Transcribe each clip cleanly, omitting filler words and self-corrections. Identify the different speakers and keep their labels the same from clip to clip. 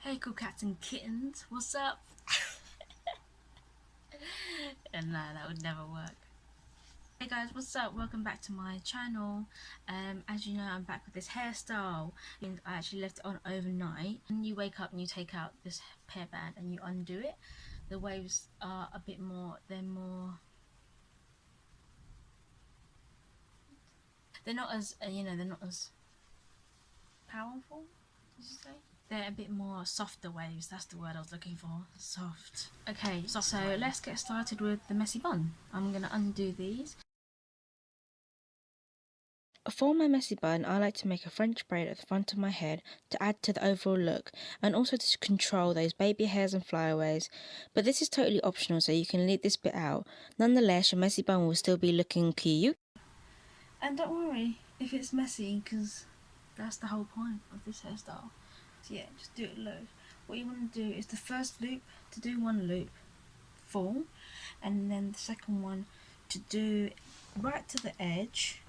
Speaker 1: Hey cool cats and kittens, what's up? And no, that would never work. Hey guys, what's up? Welcome back to my channel. As you know, I'm back with this hairstyle, and I actually left it on overnight. When you wake up and you take out this hairband and you undo it, the waves are a bit more, they're not as they're not as powerful, did you say? They're a bit more softer waves, that's the word I was looking for. Soft. Okay, so let's get started with the messy bun. I'm going to undo these. For my messy bun, I like to make a French braid at the front of my head to add to the overall look and also to control those baby hairs and flyaways, but this is totally optional, so you can leave this bit out. Nonetheless, your messy bun will still be looking cute. And don't worry if it's messy, because that's the whole point of this hairstyle. So yeah, just do it low. What you want to do is the first loop to do one loop full, and then the second one to do right to the edge.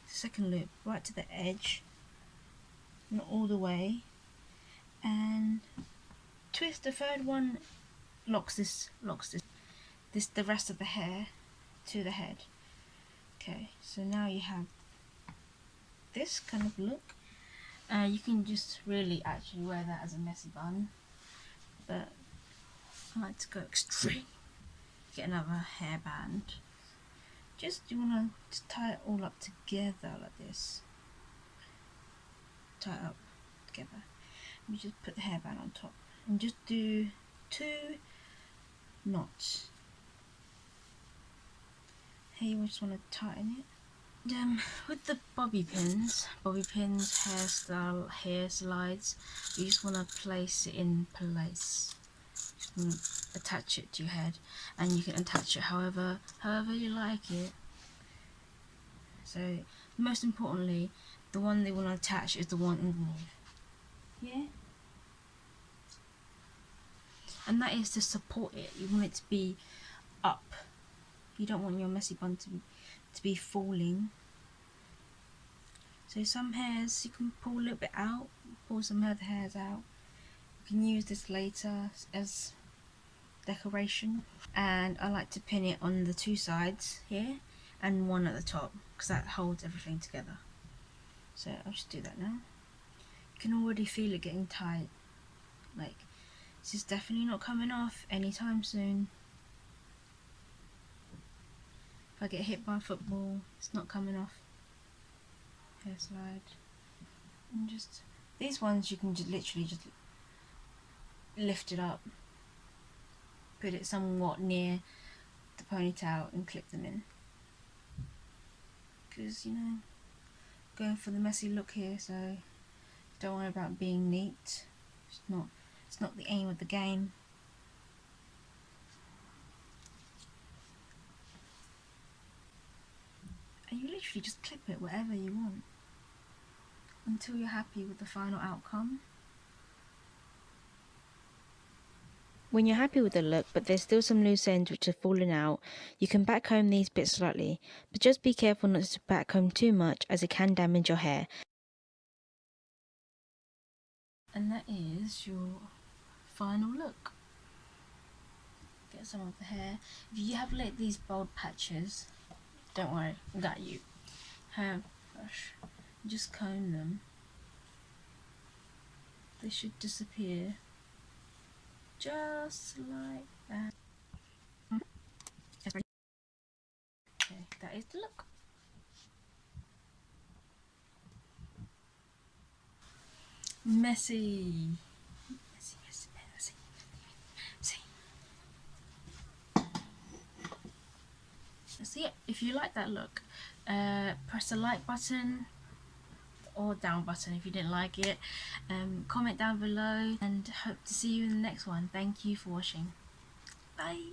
Speaker 1: Second loop right to the edge, not all the way, and twist. The third one locks the rest of the hair to the head. Okay, so now you have this kind of look. You can just really actually wear that as a messy bun, but I like to go extreme. Get another hairband. You want to just tie it all up together like this. Tie it up together. You just put the hairband on top and just do 2 knots. Here you just want to tighten it. With the bobby pins, hairstyle, hair slides, you just want to place it in place. Just want to attach it to your head, and you can attach it however you like it. So most importantly, the one they want to attach is the one underneath. Yeah. And that is to support it. You want it to be up. You don't want your messy bun to be falling. So some hairs you can pull a little bit out, pull some other hairs out. You can use this later as decoration. And I like to pin it on the 2 sides here and one at the top, because that holds everything together. So I'll just do that now. You can already feel it getting tight. Like, this is definitely not coming off anytime soon. If I get hit by a football, it's not coming off. Hair slide. And just these ones you can just literally just lift it up, put it somewhat near the ponytail and clip them in, because going for the messy look here, so don't worry about being neat. It's not the aim of the game. And you literally just clip it wherever you want until you're happy with the final outcome. When you're happy with the look, but there's still some loose ends which are falling out, you can backcomb these bits slightly, but just be careful not to backcomb too much, as it can damage your hair. And that is your final look. Get some of the hair. If you have like these bald patches, don't worry, I got you. Hairbrush, just comb them. They should disappear. Just like that. Okay, that is the look. Messy. So yeah, if you like that look, press the like button or down button if you didn't like it. Comment down below, and hope to see you in the next one. Thank you for watching. Bye.